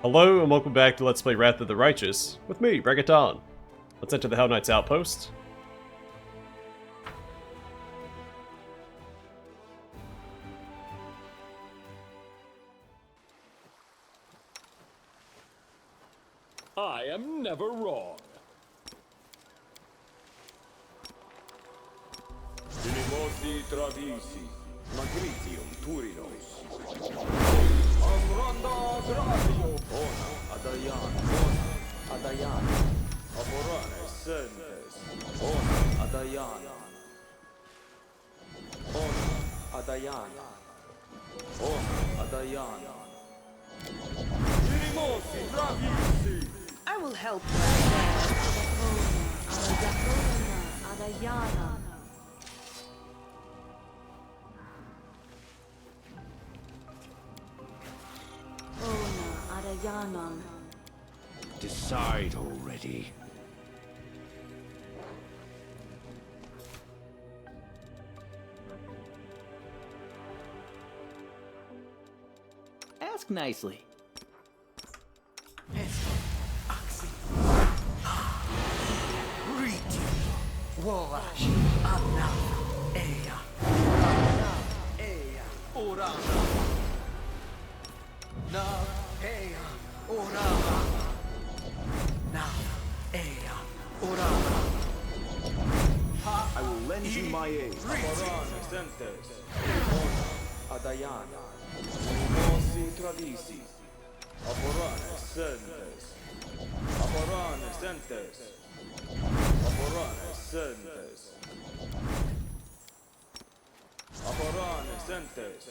Hello and welcome back to Let's Play Wrath of the Righteous, with me, Reggaeton. Let's enter the Hellknights Outpost. I am never wrong. Unimosi tradisi, magritium turinos. Amranda gratio, ona adayan, aborane sentes, ona adayan, Unimosi tradisi. I will help. Decide already. Ask nicely. Wovash, Anna, Eya, Urana, Na, Eya, Urana, Na, Eya, Urana. I will lend you my aid. Aborane sentes, ona adayana, unimosi tradisi. Aborane sentes, aborane sentes. Aborane sentes. Aborane sentes.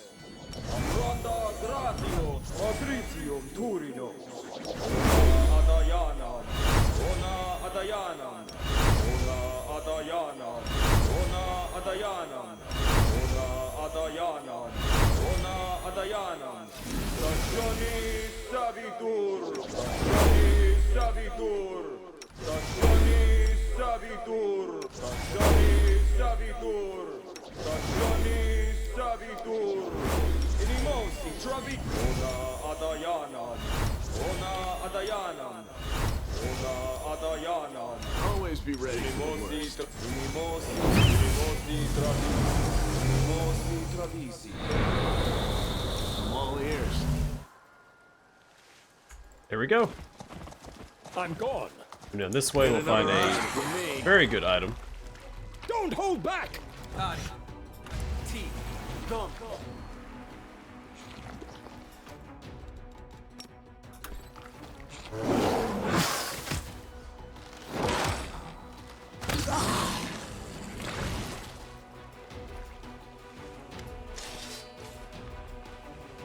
Amranda gratio, magritium turino. Ona adayanam, ona adayanam, ona adayanam, ona adayanam, ona adayanam, ona adayanam. Stagioni sabitur, stagioni sabitur, stagioni sabitur, stagioni sabitur, stagioni sabitur. Inimosi trabi. Ona adayanam, ona adayanam, ona adayanam. Always be ready for the worst. Inimosi tradisi. I'm all ears. Here we go. I'm gone. And then this way we'll find a very good item. Don't hold back. Ari, T, Don.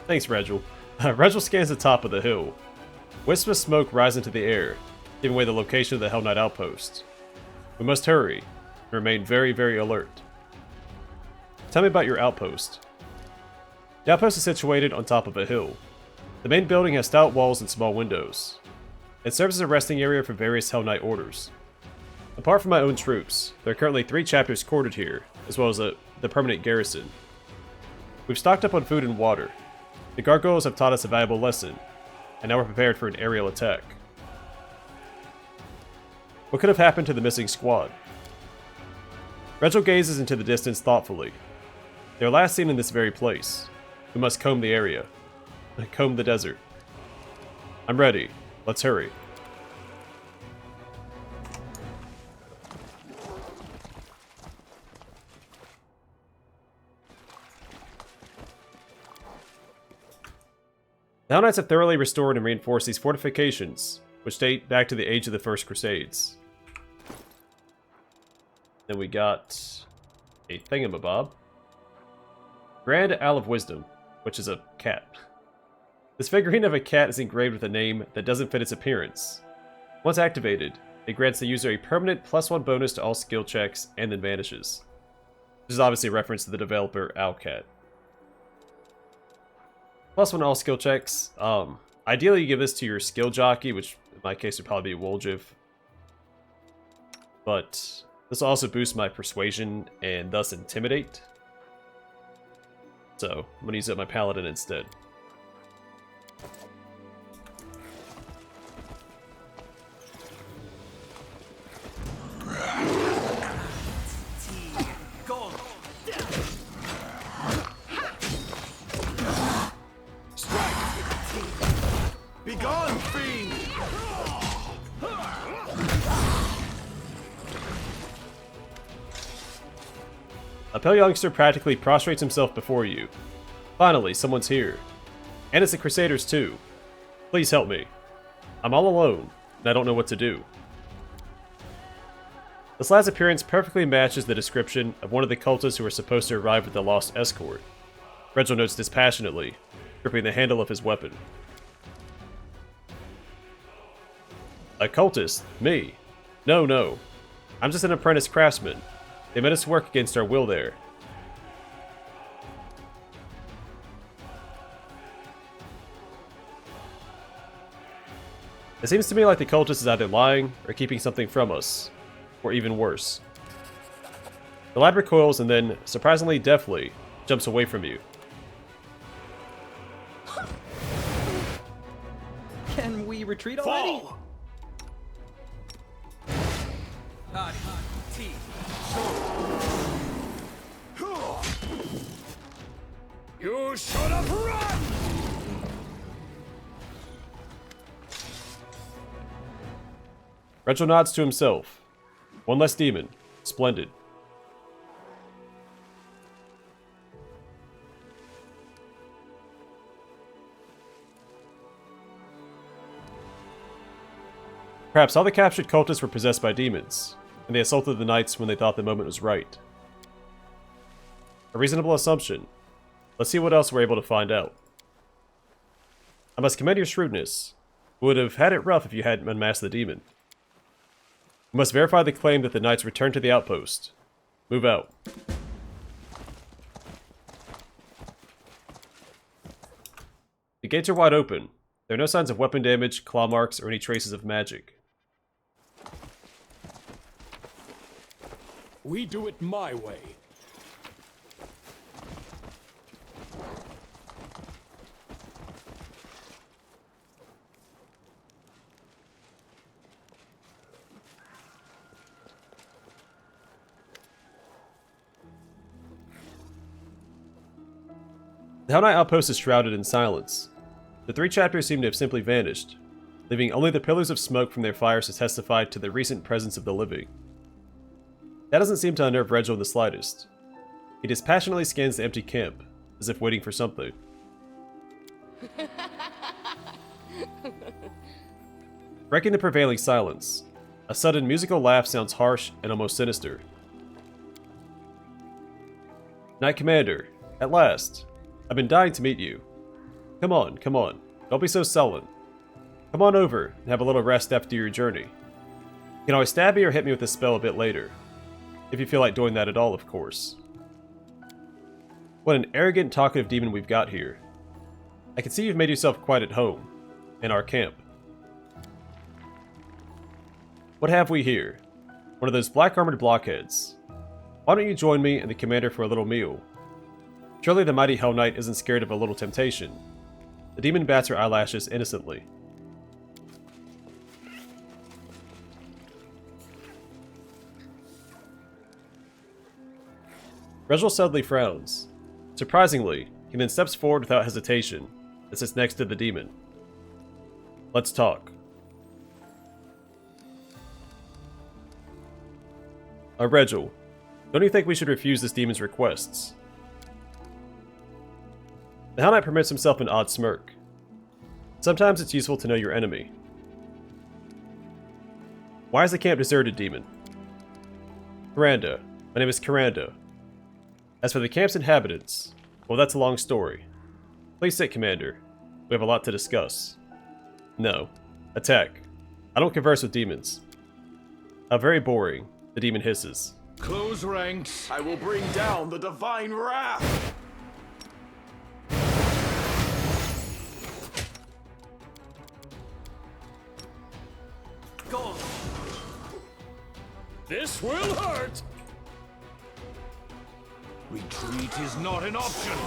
Thanks, Regil. Regil scans the top of the hill. Wisps of smoke rise into the air, giving away the location of the Hellknight Outpost. We must hurry and remain very, very alert. Tell me about your outpost. The outpost is situated on top of a hill. The main building has stout walls and small windows. It serves as a resting area for various Hell Knight orders. Apart from my own troops, there are currently 3 chapters quartered here, as well as the permanent garrison. We've stocked up on food and water. The gargoyles have taught us a valuable lesson, and now we're prepared for an aerial attack. What could have happened to the missing squad? Regil gazes into the distance thoughtfully. They were last seen in this very place. We must comb the area. Comb the desert. I'm ready. Let's hurry. The Hellknights have thoroughly restored and reinforced these fortifications, which date back to the age of the First Crusades. Then we got a thingamabob. Grand Owl of Wisdom, which is a cat. This figurine of a cat is engraved with a name that doesn't fit its appearance. Once activated, it grants the user a permanent +1 bonus to all skill checks and then vanishes. This is obviously a reference to the developer Owlcat. +1 all skill checks. Ideally you give this to your skill jockey, which in my case would probably be Woljiv. But this will also boost my persuasion and thus intimidate. So I'm gonna use it on my paladin instead. Begone, fiend! A pale youngster practically prostrates himself before you. Finally, someone's here. And it's the Crusaders too. Please help me. I'm all alone, and I don't know what to do. This lad's appearance perfectly matches the description of one of the cultists who are supposed to arrive with the lost escort. Regil notes dispassionately, gripping the handle of his weapon. A cultist? Me? No, no. I'm just an apprentice craftsman. They made us work against our will there. It seems to me like the cultist is either lying or keeping something from us, or even worse. The lad recoils and then, surprisingly deftly, jumps away from you. Can we retreat already? Fall! Body, T, You should have run! Regil nods to himself. One less demon. Splendid. Perhaps all the captured cultists were possessed by demons, and they assaulted the knights when they thought the moment was right. A reasonable assumption. Let's see what else we're able to find out. I must commend your shrewdness. We would have had it rough if you hadn't unmasked the demon. We must verify the claim that the knights returned to the outpost. Move out. The gates are wide open. There are no signs of weapon damage, claw marks, or any traces of magic. We do it my way. The Hellknights Outpost is shrouded in silence. The three chapters seem to have simply vanished, leaving only the pillars of smoke from their fires to testify to the recent presence of the living. That doesn't seem to unnerve Regil in the slightest. He dispassionately scans the empty camp, as if waiting for something. Breaking the prevailing silence, a sudden musical laugh sounds harsh and almost sinister. Knight Commander, at last. I've been dying to meet you. Come on, come on. Don't be so sullen. Come on over and have a little rest after your journey. You can always stab me or hit me with a spell a bit later. If you feel like doing that at all, of course. What an arrogant, talkative demon we've got here. I can see you've made yourself quite at home. In our camp. What have we here? One of those black-armored blockheads. Why don't you join me and the commander for a little meal? Surely the mighty Hell Knight isn't scared of a little temptation. The demon bats her eyelashes innocently. Regil suddenly frowns. Surprisingly, he then steps forward without hesitation and sits next to the demon. Let's talk. Regil, don't you think we should refuse this demon's requests? The Hell Knight permits himself an odd smirk. Sometimes it's useful to know your enemy. Why is the camp deserted, demon? Kiranda. My name is Kiranda. As for the camp's inhabitants, well, that's a long story. Please sit, Commander. We have a lot to discuss. No. Attack. I don't converse with demons. How very boring, the demon hisses. Close ranks. I will bring down the divine wrath. go. This will hurt! Retreat is not an option.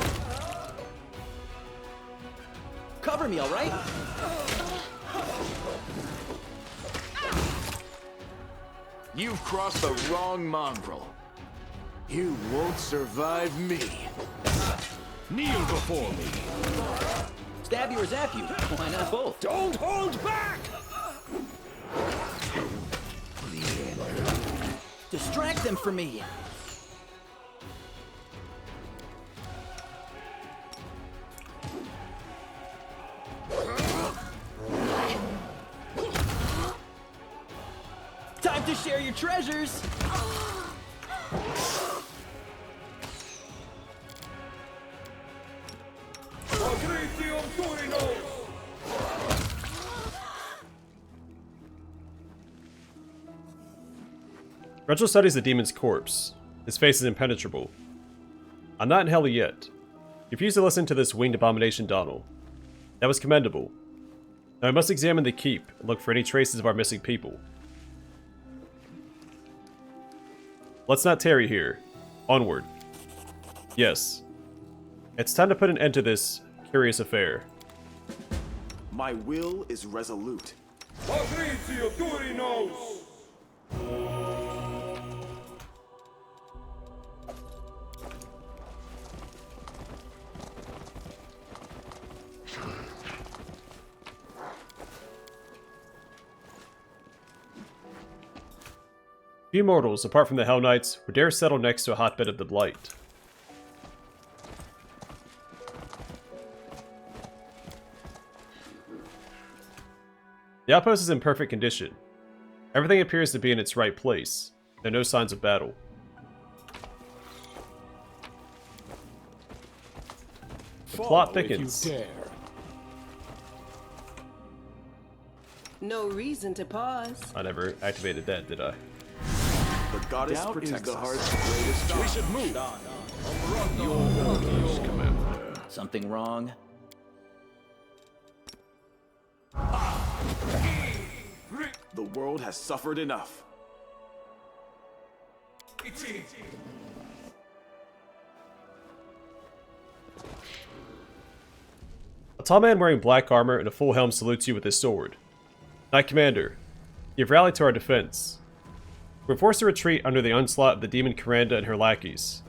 Cover me, all right? You've crossed the wrong mongrel. You won't survive me. Kneel before me. Stab you or zap you? Why not both? Don't hold back! Distract them for me. Time to share your treasures. Rachel studies the demon's corpse. His face is impenetrable. I'm not in hell yet. You refuse to listen to this winged abomination, Donald. That was commendable. Now I must examine the keep and look for any traces of our missing people. Let's not tarry here. Onward. Yes. It's time to put an end to this curious affair. My will is resolute. Few mortals, apart from the Hellknights, would dare settle next to a hotbed of the Blight. The outpost is in perfect condition. Everything appears to be in its right place. There are no signs of battle. The plot thickens. If you dare. No reason to pause. I never activated that, did I? The goddess Doubt is protects the us. heart's greatest. We should move. Something wrong? The world has suffered enough. A tall man wearing black armor and a full helm salutes you with his sword. Knight Commander, you've rallied to our defense. We're forced to retreat under the onslaught of the demon Kiranda and her lackeys.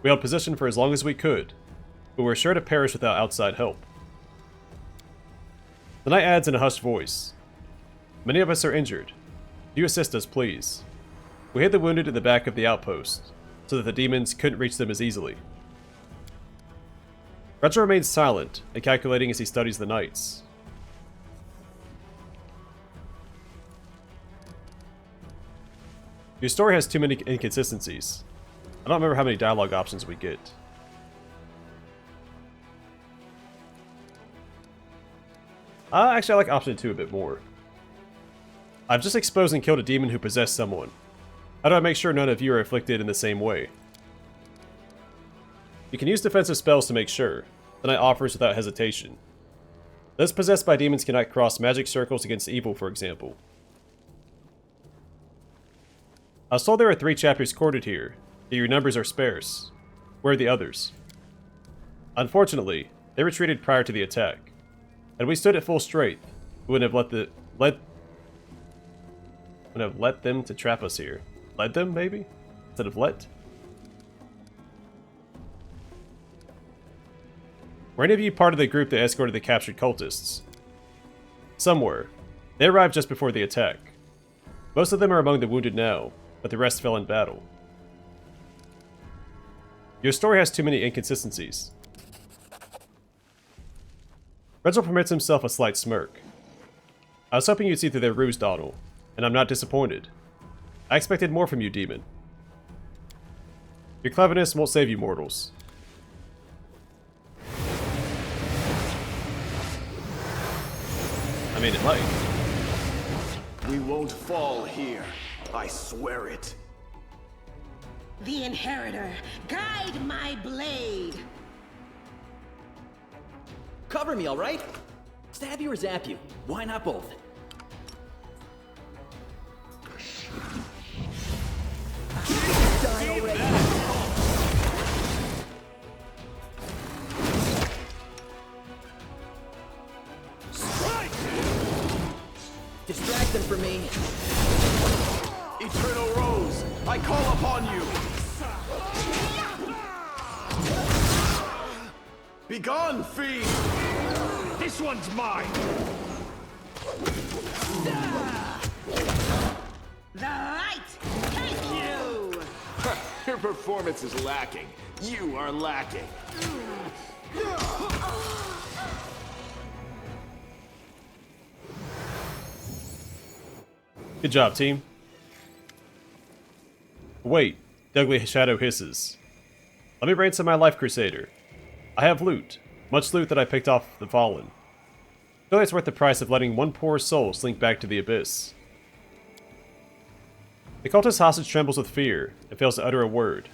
We held position for as long as we could, but we're sure to perish without outside help. The knight adds in a hushed voice, many of us are injured. Do you assist us, please? We hid the wounded in the back of the outpost, so that the demons couldn't reach them as easily. Retro remains silent and calculating as he studies the knights. Your story has too many inconsistencies. I don't remember how many dialogue options we get. Actually, I like option 2 a bit more. I've just exposed and killed a demon who possessed someone. How do I make sure none of you are afflicted in the same way? You can use defensive spells to make sure. The knight offers without hesitation. Those possessed by demons cannot cross magic circles against evil, for example. I was told there are 3 chapters quartered here, yet your numbers are sparse. Where are the others? Unfortunately, they retreated prior to the attack. Had we stood at full strength, we wouldn't have let them to trap us here. Led them, maybe? Instead of let? Were any of you part of the group that escorted the captured cultists? Some were. They arrived just before the attack. Most of them are among the wounded now, but the rest fell in battle. Your story has too many inconsistencies. Retzel permits himself a slight smirk. I was hoping you'd see through their ruse, Donald, and I'm not disappointed. I expected more from you, demon. Your cleverness won't save you mortals. I mean, it might. We won't fall here. I swear it. The Inheritor, guide my blade. Cover me, all right? Stab you or zap you? Why not both? Die already. Strike! Distract them for me. Eternal Rose, I call upon you. Begone, fiend! This one's mine! The light take you! Your performance is lacking. You are lacking. Good job, team. Wait, Deadly Shadow hisses. Let me ransom my life, Crusader. I have loot. Much loot that I picked off the Fallen. Surely it's worth the price of letting one poor soul slink back to the abyss. The cultist hostage trembles with fear and fails to utter a word.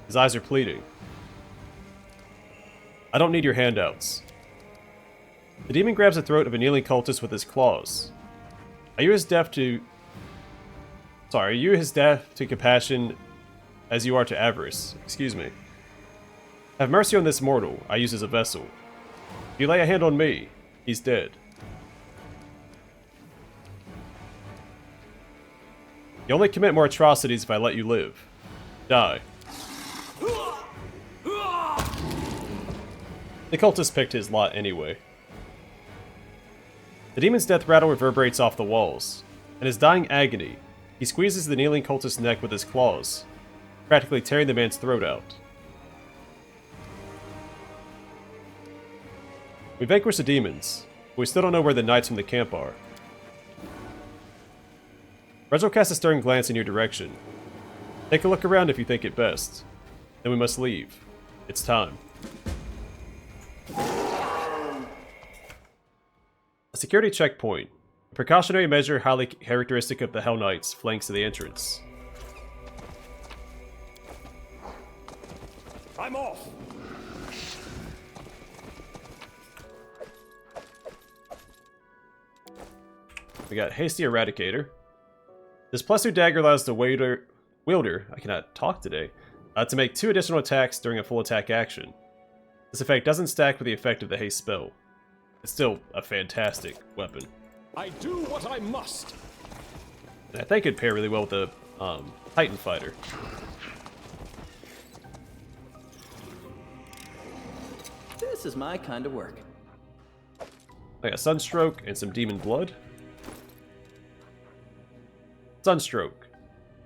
His eyes are pleading. I don't need your handouts. The demon grabs the throat of a kneeling cultist with his claws. Are you as deaf to compassion as you are to avarice? Excuse me. Have mercy on this mortal I use as a vessel. If you lay a hand on me, he's dead. You only commit more atrocities if I let you live. Die. The cultist picked his lot anyway. The demon's death rattle reverberates off the walls. In his dying agony, he squeezes the kneeling cultist's neck with his claws, practically tearing the man's throat out. We vanquish the demons, but we still don't know where the knights from the camp are. Reginald casts a stern glance in your direction. Take a look around if you think it best. Then we must leave. It's time. A security checkpoint, a precautionary measure highly characteristic of the Hellknights, flanks to the entrance. I'm off! We got Hasty Eradicator. This +2 dagger allows the wielder, I cannot talk today, to make 2 additional attacks during a full attack action. This effect doesn't stack with the effect of the haste spell. It's still a fantastic weapon. I do what I must! And I think it'd pair really well with the Titan Fighter. This is my kind of work. I got Sunstroke and some Demon Blood. Sunstroke.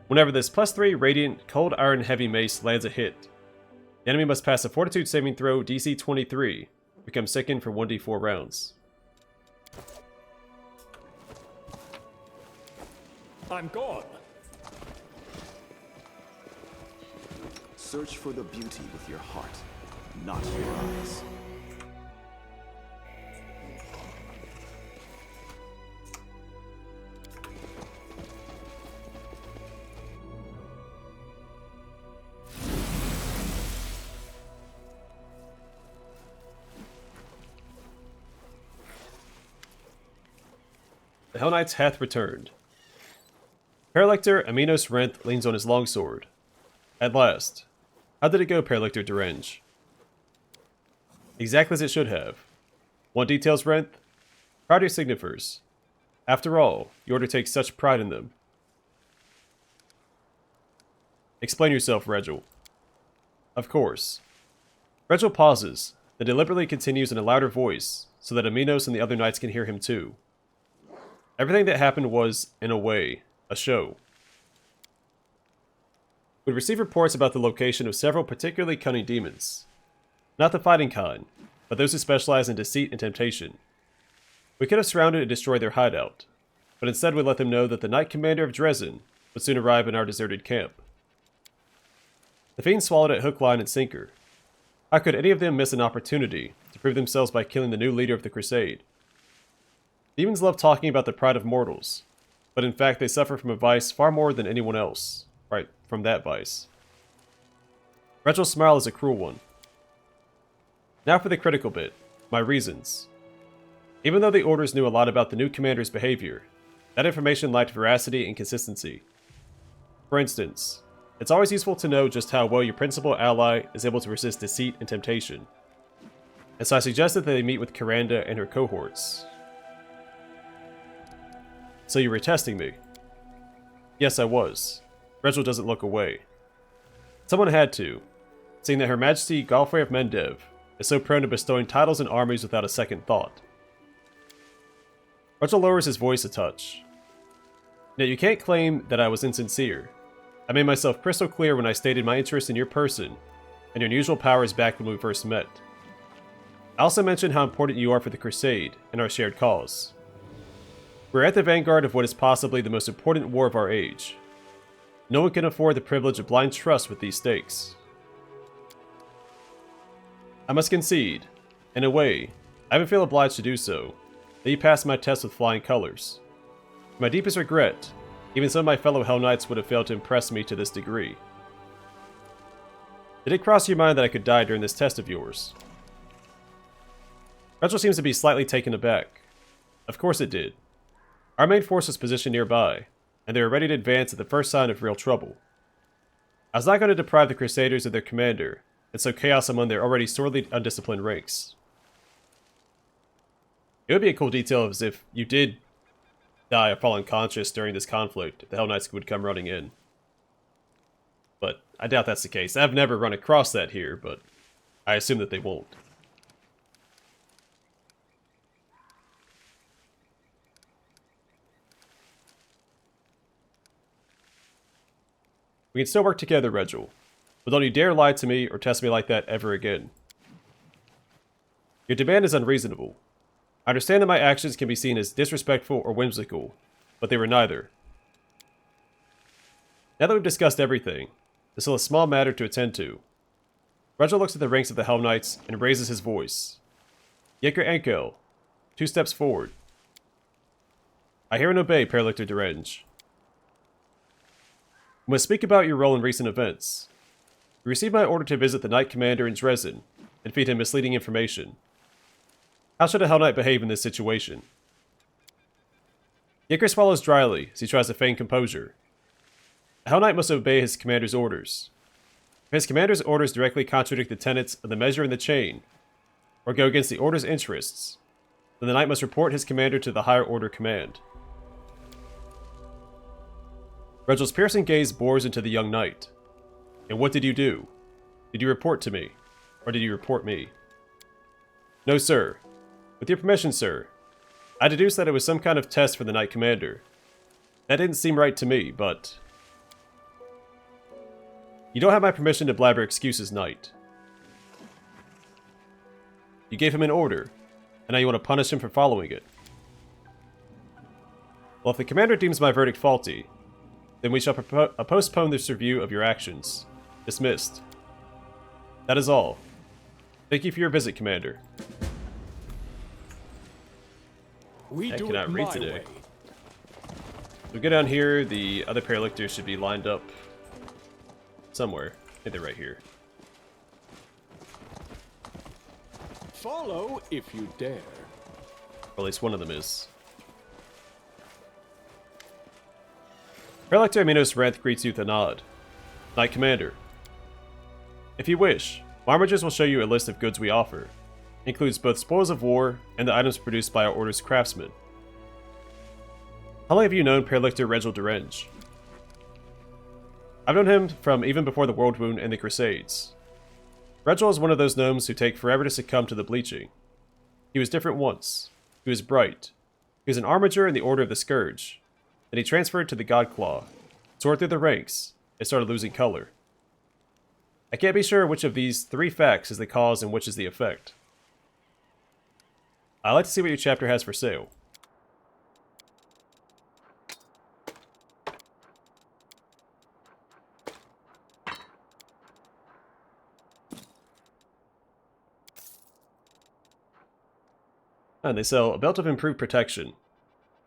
Whenever this +3 Radiant Cold Iron Heavy Mace lands a hit, the enemy must pass a Fortitude saving throw DC 23, become sickened for 1d4 rounds. I'm gone! Search for the beauty with your heart, not your eyes. The Hellknights hath returned. Paralector Aminos Renth leans on his longsword. At last. How did it go, Paralector Derenge? Exactly as it should have. One details, Renth. Proud of your signifers. After all, the Order takes such pride in them. Explain yourself, Regil. Of course. Regil pauses, then deliberately continues in a louder voice, so that Aminos and the other knights can hear him too. Everything that happened was, in a way, a show. We received reports about the location of several particularly cunning demons. Not the fighting kind, but those who specialize in deceit and temptation. We could have surrounded and destroyed their hideout, but instead we let them know that the Knight Commander of Dresden would soon arrive in our deserted camp. The fiends swallowed it hook, line, and sinker. How could any of them miss an opportunity to prove themselves by killing the new leader of the crusade? Demons love talking about the pride of mortals, but in fact they suffer from a vice far more than anyone else. Right, from that vice. Regil's smile is a cruel one. Now for the critical bit, my reasons. Even though the Orders knew a lot about the new commander's behavior, that information lacked veracity and consistency. For instance, it's always useful to know just how well your principal ally is able to resist deceit and temptation. And so I suggested that they meet with Kiranda and her cohorts. So you were testing me? Yes, I was. Regil doesn't look away. Someone had to, seeing that Her Majesty Galfrey of Mendev is so prone to bestowing titles and armies without a second thought. Rachel lowers his voice a touch. Now, you can't claim that I was insincere. I made myself crystal clear when I stated my interest in your person and your unusual powers back when we first met. I also mentioned how important you are for the Crusade and our shared cause. We're at the vanguard of what is possibly the most important war of our age. No one can afford the privilege of blind trust with these stakes. I must concede, in a way, I even feel obliged to do so, that you passed my test with flying colors. To my deepest regret, even some of my fellow Hell Knights would have failed to impress me to this degree. Did it cross your mind that I could die during this test of yours? Rachel seems to be slightly taken aback. Of course it did. Our main force was positioned nearby, and they were ready to advance at the first sign of real trouble. I was not going to deprive the Crusaders of their commander, and sow chaos among their already sorely undisciplined ranks. It would be a cool detail as if you did die or fall unconscious during this conflict, the Hell Knights would come running in. But I doubt that's the case. I've never run across that here, but I assume that they won't. We can still work together, Regil, but don't you dare lie to me or test me like that ever again. Your demand is unreasonable. I understand that my actions can be seen as disrespectful or whimsical, but they were neither. Now that we've discussed everything, there's still a small matter to attend to. Regil looks at the ranks of the Hell Knights and raises his voice. Yekker Enkel, 2 steps forward. I hear and obey, Paralictor Derenge. We must speak about your role in recent events. You received my order to visit the Knight Commander in Dresden and feed him misleading information. How should a Hell Knight behave in this situation? Yekker swallows dryly as he tries to feign composure. A Hell Knight must obey his commander's orders. If his commander's orders directly contradict the tenets of the measure and the chain, or go against the order's interests, then the Knight must report his commander to the higher order command. Regil's piercing gaze bores into the young knight. And what did you do? Did you report to me? Or did you report me? No, sir. With your permission, sir. I deduced that it was some kind of test for the Knight Commander. That didn't seem right to me, but... You don't have my permission to blabber excuses, Knight. You gave him an order, and now you want to punish him for following it. Well, if the Commander deems my verdict faulty, then we shall postpone this review of your actions. Dismissed. That is all. Thank you for your visit, Commander. We I do cannot it read my today. way. We go down here, the other Paralictors should be lined up somewhere. I think they're right here. Follow if you dare. Or at least one of them is. Paralictor Aminos Wrenth greets you with a nod. Knight Commander. If you wish, Marmagers will show you a list of goods we offer. It includes both spoils of war and the items produced by our order's craftsmen. How long have you known Paralictor Regil Derenge? I've known him from even before the World Wound and the Crusades. Regil is one of those gnomes who take forever to succumb to the bleaching. He was different once. He was bright. He was an armiger in the Order of the Scourge. Then he transferred to the Godclaw, soared through the ranks, and started losing color. I can't be sure which of these 3 facts is the cause and which is the effect. I'd like to see what your chapter has for sale. And they sell a belt of improved protection.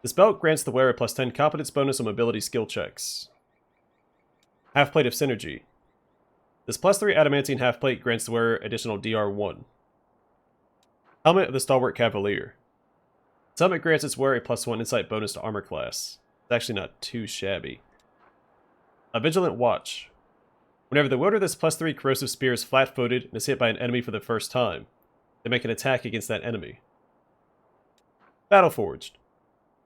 This belt grants the wearer a plus 10 competence bonus on mobility skill checks. Half plate of synergy. This plus 3 adamantine half plate grants the wearer additional DR1. Helmet of the Stalwart Cavalier. This helmet grants its wearer a plus 1 insight bonus to armor class. It's actually not too shabby. A Vigilant Watch. Whenever the wielder of this plus 3 corrosive spear is flat-footed and is hit by an enemy for the first time, they make an attack against that enemy. Battleforged.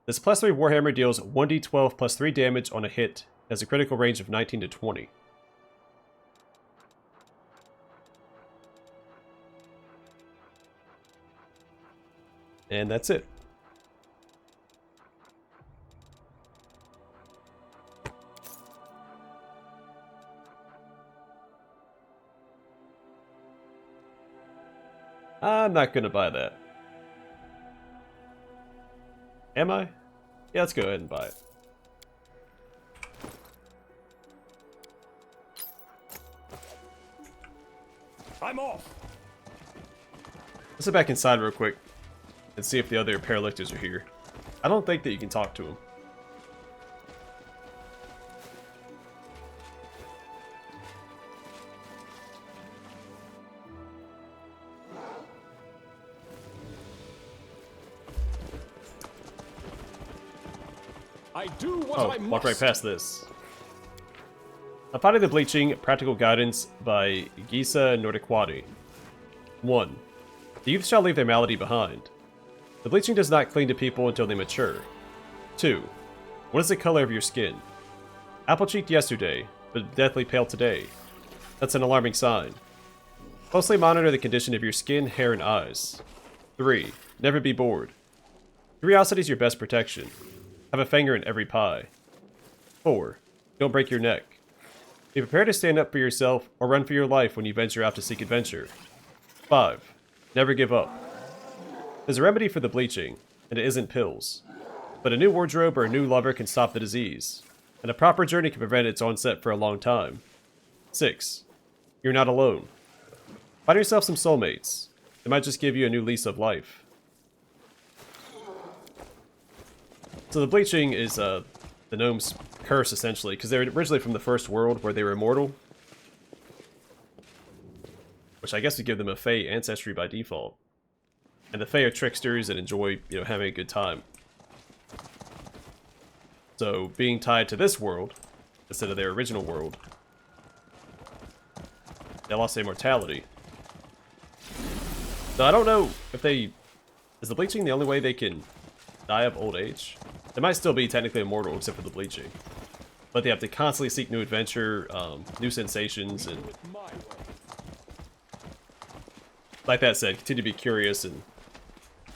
This plus 3 Warhammer deals 1d12 plus 3 damage on a hit and has a critical range of 19 to 20. And that's it. I'm not gonna buy that. Am I? Yeah, let's go ahead and buy it. I'm off. Let's head back inside real quick and see if the other paralytics are here. I don't think that you can talk to them. I do what Oh, I must. walk right past this. Fighting the Bleaching, Practical Guidance by Gisa Nordiquati. 1. The youth shall leave their malady behind. The bleaching does not cling to people until they mature. 2. What is the color of your skin? Apple-cheeked yesterday, but deathly pale today. That's an alarming sign. Closely monitor the condition of your skin, hair, and eyes. 3. Never be bored. Curiosity is your best protection. Have a finger in every pie. 4. Don't break your neck. Be prepared to stand up for yourself or run for your life when you venture out to seek adventure. 5. Never give up. There's a remedy for the bleaching, and it isn't pills. But a new wardrobe or a new lover can stop the disease, and a proper journey can prevent its onset for a long time. 6. You're not alone. Find yourself some soulmates. They might just give you a new lease of life. So the bleaching is the gnome's curse, essentially, because they're originally from the first world where they were immortal. Which I guess would give them a Fey ancestry by default. And the Fey are tricksters and enjoy, having a good time. So, being tied to this world, instead of their original world, they lost their immortality. So I don't know if they... Is the bleaching the only way they can die of old age? They might still be technically immortal, except for the bleaching. But they have to constantly seek new adventure, new sensations, and... Like that said, continue to be curious and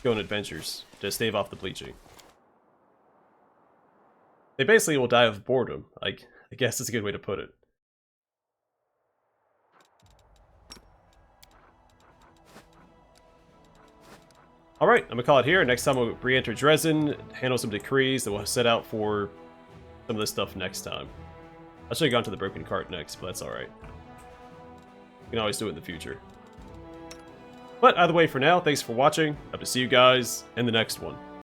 go on adventures to stave off the bleaching. They basically will die of boredom, I guess is a good way to put it. Alright, I'm gonna call it here. Next time we'll re-enter Dresden, handle some decrees, then we'll set out for some of this stuff next time. I should have gone to the Broken Cart next, but that's alright. We can always do it in the future. But either way, for now, thanks for watching. Hope to see you guys in the next one.